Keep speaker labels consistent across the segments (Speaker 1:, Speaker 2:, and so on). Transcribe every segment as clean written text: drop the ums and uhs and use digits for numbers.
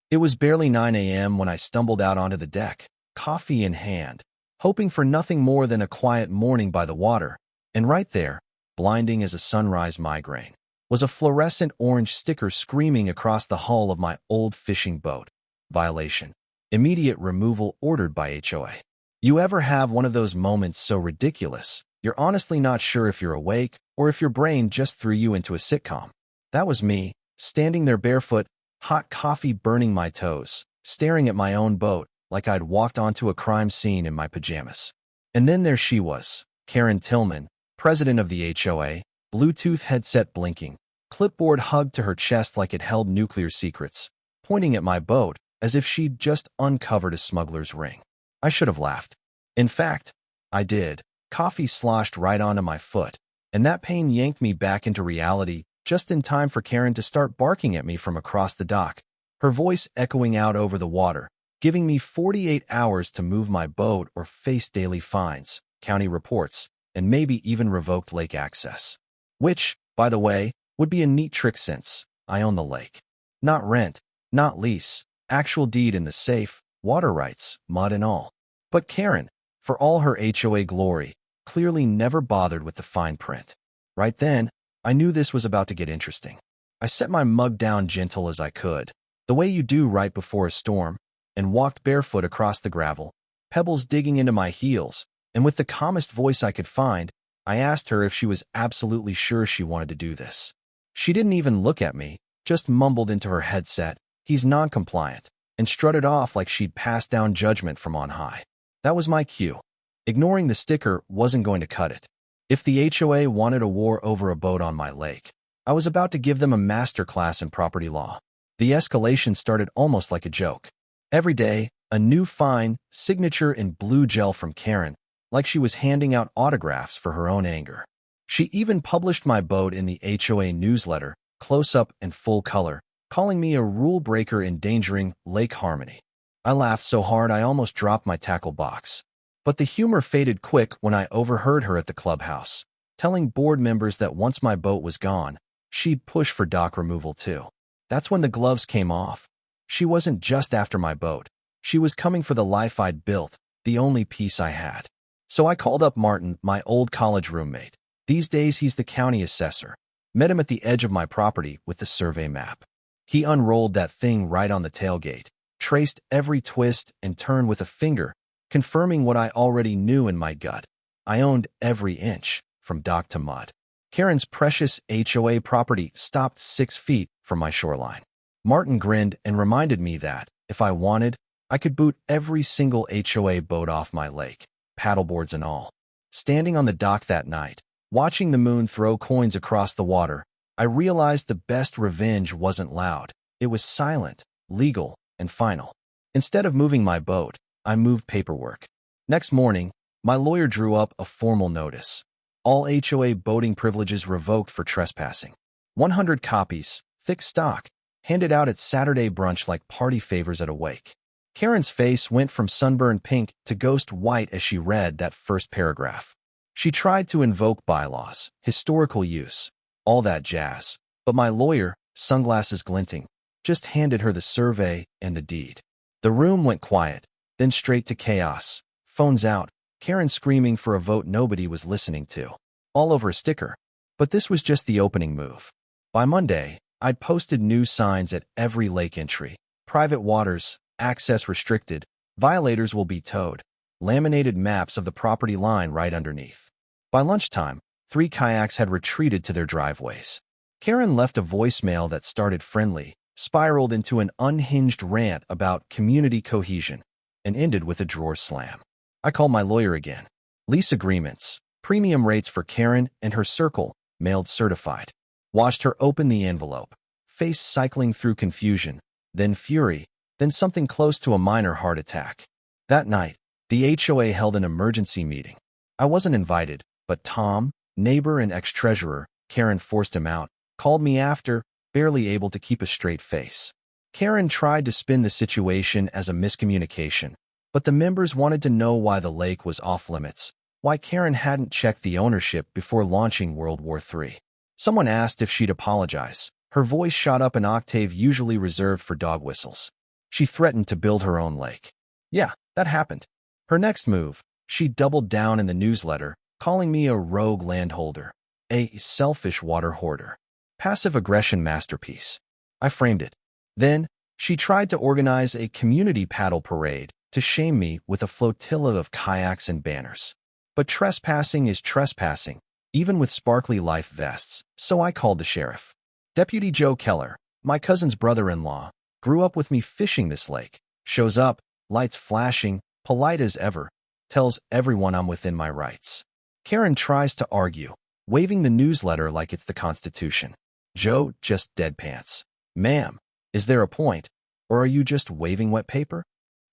Speaker 1: It was barely 9 a.m. when I stumbled out onto the deck, coffee in hand, hoping for nothing more than a quiet morning by the water, and right there, blinding as a sunrise migraine, was a fluorescent orange sticker screaming across the hull of my old fishing boat. Violation. Immediate removal ordered by HOA. You ever have one of those moments so ridiculous, you're honestly not sure if you're awake or if your brain just threw you into a sitcom? That was me, standing there barefoot, hot coffee burning my toes, staring at my own boat like I'd walked onto a crime scene in my pajamas. And then there she was, Karen Tillman, president of the HOA, Bluetooth headset blinking, clipboard hugged to her chest like it held nuclear secrets, pointing at my boat as if she'd just uncovered a smuggler's ring. I should have laughed. In fact, I did. Coffee sloshed right onto my foot, and that pain yanked me back into reality just in time for Karen to start barking at me from across the dock, her voice echoing out over the water, giving me 48 hours to move my boat or face daily fines, county reports, and maybe even revoked lake access. Which, by the way, would be a neat trick since I own the lake. Not rent, not lease, actual deed in the safe, water rights, mud and all. But Karen, for all her HOA glory, clearly never bothered with the fine print. Right then, I knew this was about to get interesting. I set my mug down gentle as I could, the way you do right before a storm, and walked barefoot across the gravel, pebbles digging into my heels, and with the calmest voice I could find, I asked her if she was absolutely sure she wanted to do this. She didn't even look at me, just mumbled into her headset, "He's non-compliant," and strutted off like she'd passed down judgment from on high. That was my cue. Ignoring the sticker wasn't going to cut it. If the HOA wanted a war over a boat on my lake, I was about to give them a master class in property law. The escalation started almost like a joke. Every day, a new fine, signature in blue gel from Karen, like she was handing out autographs for her own anger. She even published my boat in the HOA newsletter, close-up and full color, calling me a rule breaker endangering lake harmony. I laughed so hard I almost dropped my tackle box. But the humor faded quick when I overheard her at the clubhouse, telling board members that once my boat was gone, she'd push for dock removal too. That's when the gloves came off. She wasn't just after my boat. She was coming for the life I'd built, the only piece I had. So I called up Martin, my old college roommate. These days he's the county assessor. Met him at the edge of my property with the survey map. He unrolled that thing right on the tailgate, traced every twist and turn with a finger, confirming what I already knew in my gut. I owned every inch, from dock to mud. Karen's precious HOA property stopped 6 feet from my shoreline. Martin grinned and reminded me that, if I wanted, I could boot every single HOA boat off my lake, paddleboards and all. Standing on the dock that night, watching the moon throw coins across the water, I realized the best revenge wasn't loud. It was silent, legal, and final. Instead of moving my boat, I moved paperwork. Next morning, my lawyer drew up a formal notice. All HOA boating privileges revoked for trespassing. 100 copies, thick stock, handed out at Saturday brunch like party favors at a wake. Karen's face went from sunburned pink to ghost white as she read that first paragraph. She tried to invoke bylaws, historical use, all that jazz, but my lawyer, sunglasses glinting, just handed her the survey and the deed. The room went quiet, then straight to chaos. Phones out, Karen screaming for a vote nobody was listening to, all over a sticker. But this was just the opening move. By Monday, I'd posted new signs at every lake entry. Private waters, access restricted, violators will be towed. Laminated maps of the property line right underneath. By lunchtime, 3 kayaks had retreated to their driveways. Karen left a voicemail that started friendly, spiraled into an unhinged rant about community cohesion, and ended with a drawer slam. I called my lawyer again. Lease agreements, premium rates for Karen and her circle, mailed certified. Watched her open the envelope, face cycling through confusion, then fury, then something close to a minor heart attack. That night, the HOA held an emergency meeting. I wasn't invited, but Tom, neighbor and ex-treasurer, Karen forced him out, called me after, barely able to keep a straight face. Karen tried to spin the situation as a miscommunication, but the members wanted to know why the lake was off-limits, why Karen hadn't checked the ownership before launching World War III. Someone asked if she'd apologize. Her voice shot up an octave usually reserved for dog whistles. She threatened to build her own lake. Yeah, that happened. Her next move, she doubled down in the newsletter, calling me a rogue landholder, a selfish water hoarder, passive aggression masterpiece. I framed it. Then, she tried to organize a community paddle parade to shame me with a flotilla of kayaks and banners. But trespassing is trespassing, even with sparkly life vests, so I called the sheriff. Deputy Joe Keller, my cousin's brother-in-law, grew up with me fishing this lake, shows up, lights flashing, polite as ever, tells everyone I'm within my rights. Karen tries to argue, waving the newsletter like it's the Constitution. Joe just deadpants. Ma'am, is there a point, or are you just waving wet paper?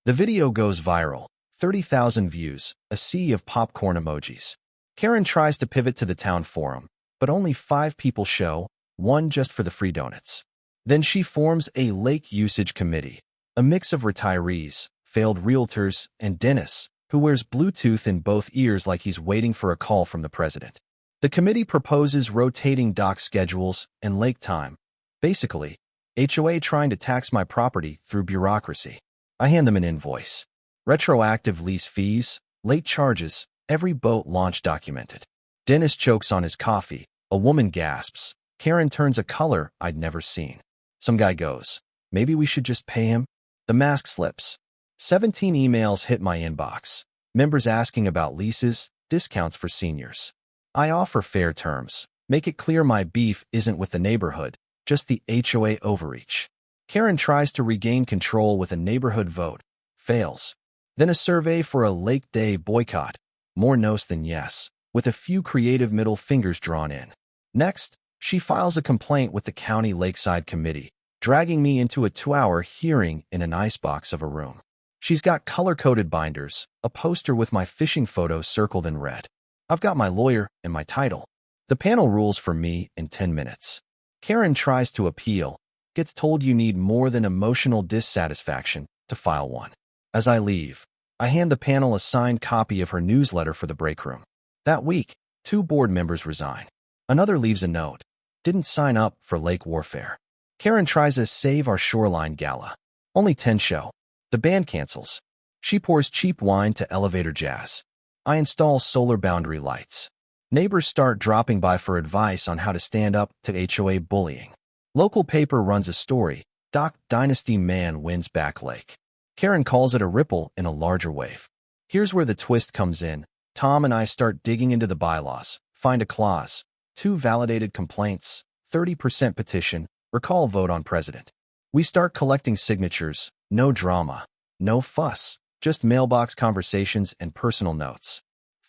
Speaker 1: The video goes viral, 30,000 views, a sea of popcorn emojis. Karen tries to pivot to the town forum, but only 5 people show, one just for the free donuts. Then she forms a lake usage committee, a mix of retirees, failed realtors, and Dennis, who wears Bluetooth in both ears like he's waiting for a call from the president. The committee proposes rotating dock schedules and lake time. Basically, HOA trying to tax my property through bureaucracy. I hand them an invoice. Retroactive lease fees, late charges, every boat launch documented. Dennis chokes on his coffee. A woman gasps. Karen turns a color I'd never seen. Some guy goes, maybe we should just pay him? The mask slips. 17 emails hit my inbox. Members asking about leases, discounts for seniors. I offer fair terms. Make it clear my beef isn't with the neighborhood, just the HOA overreach. Karen tries to regain control with a neighborhood vote. Fails. Then a survey for a Lake Day boycott. More no's than yes, with a few creative middle fingers drawn in. Next, she files a complaint with the County Lakeside Committee, dragging me into a 2-hour hearing in an icebox of a room. She's got color-coded binders, a poster with my fishing photo circled in red. I've got my lawyer and my title. The panel rules for me in 10 minutes. Karen tries to appeal, gets told you need more than emotional dissatisfaction to file one. As I leave, I hand the panel a signed copy of her newsletter for the break room. That week, 2 board members resign. Another leaves a note. Didn't sign up for lake warfare. Karen tries a Save Our Shoreline gala. Only 10 show. The band cancels. She pours cheap wine to elevator jazz. I install solar boundary lights. Neighbors start dropping by for advice on how to stand up to HOA bullying. Local paper runs a story. Doc Dynasty Man wins back lake. Karen calls it a ripple in a larger wave. Here's where the twist comes in. Tom and I start digging into the bylaws. Find a clause. 2 validated complaints. 30% petition. Recall vote on president. We start collecting signatures. No drama. No fuss. Just mailbox conversations and personal notes.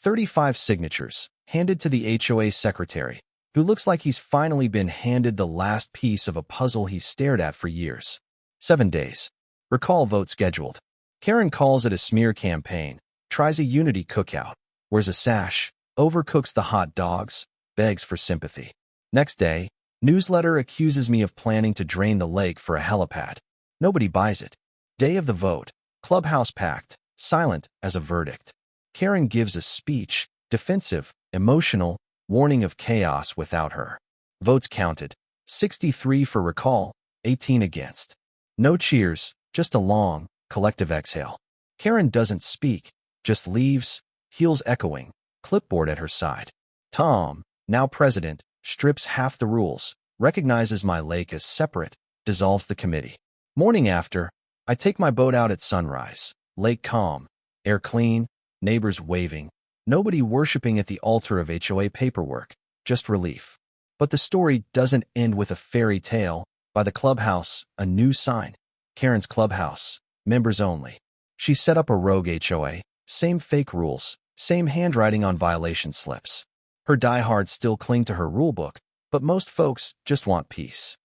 Speaker 1: 35 signatures, handed to the HOA secretary, who looks like he's finally been handed the last piece of a puzzle he's stared at for years. 7 days. Recall vote scheduled. Karen calls it a smear campaign, tries a unity cookout, wears a sash, overcooks the hot dogs, begs for sympathy. Next day, newsletter accuses me of planning to drain the lake for a helipad. Nobody buys it. Day of the vote. Clubhouse packed, silent as a verdict. Karen gives a speech, defensive, emotional, warning of chaos without her. Votes counted. 63 for recall, 18 against. No cheers, just a long, collective exhale. Karen doesn't speak, just leaves, heels echoing, clipboard at her side. Tom, now president, strips half the rules, recognizes my lake as separate, dissolves the committee. Morning after, I take my boat out at sunrise. Lake calm, air clean, neighbors waving, nobody worshiping at the altar of HOA paperwork, just relief. But the story doesn't end with a fairy tale. By the clubhouse, a new sign. Karen's Clubhouse, members only. She set up a rogue HOA, same fake rules, same handwriting on violation slips. Her diehards still cling to her rulebook, but most folks just want peace.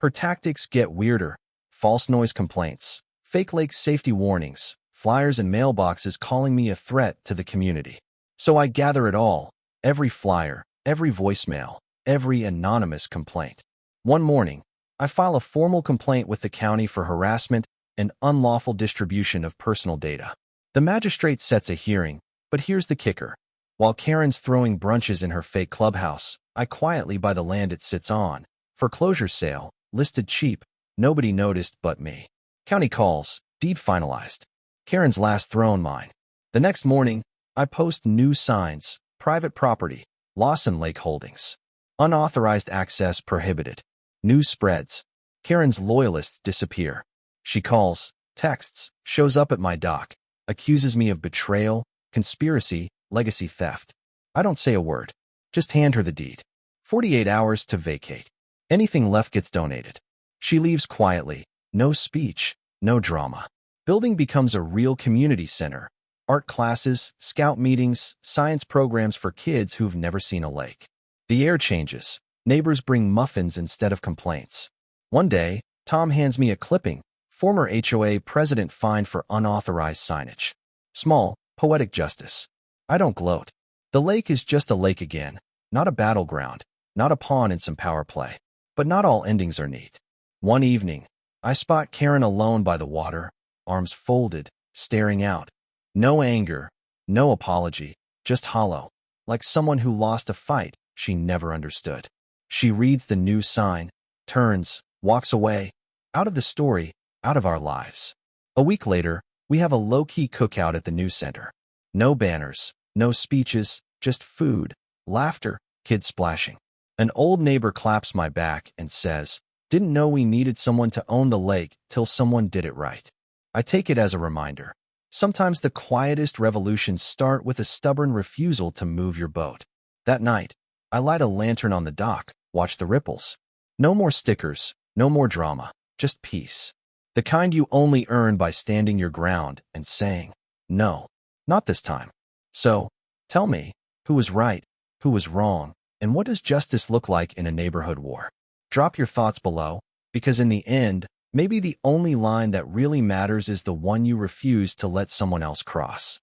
Speaker 1: Her tactics get weirder. False noise complaints, fake lake safety warnings, flyers and mailboxes calling me a threat to the community. So I gather it all, every flyer, every voicemail, every anonymous complaint. One morning, I file a formal complaint with the county for harassment and unlawful distribution of personal data. The magistrate sets a hearing, but here's the kicker. While Karen's throwing brunches in her fake clubhouse, I quietly buy the land it sits on. Foreclosure sale, listed cheap, nobody noticed but me. County calls, deed finalized. Karen's last thrown mine. The next morning, I post new signs, private property, Lawson Lake Holdings. Unauthorized access prohibited. News spreads. Karen's loyalists disappear. She calls, texts, shows up at my dock, accuses me of betrayal, conspiracy, legacy theft. I don't say a word. Just hand her the deed. 48 hours to vacate. Anything left gets donated. She leaves quietly. No speech, no drama. Building becomes a real community center. Art classes, scout meetings, science programs for kids who've never seen a lake. The air changes. Neighbors bring muffins instead of complaints. One day, Tom hands me a clipping. Former HOA president fined for unauthorized signage. Small, poetic justice. I don't gloat. The lake is just a lake again, not a battleground, not a pawn in some power play. But not all endings are neat. One evening, I spot Karen alone by the water, arms folded, staring out. No anger, no apology, just hollow, like someone who lost a fight she never understood. She reads the new sign, turns, walks away, out of the story, out of our lives. A week later, we have a low-key cookout at the news center. No banners, no speeches, just food, laughter, kids splashing. An old neighbor claps my back and says, "Didn't know we needed someone to own the lake till someone did it right." I take it as a reminder. Sometimes the quietest revolutions start with a stubborn refusal to move your boat. That night, I light a lantern on the dock, watch the ripples. No more stickers, no more drama, just peace. The kind you only earn by standing your ground and saying, "No, not this time." So, tell me, who was right, who was wrong, and what does justice look like in a neighborhood war? Drop your thoughts below, because in the end, maybe the only line that really matters is the one you refuse to let someone else cross.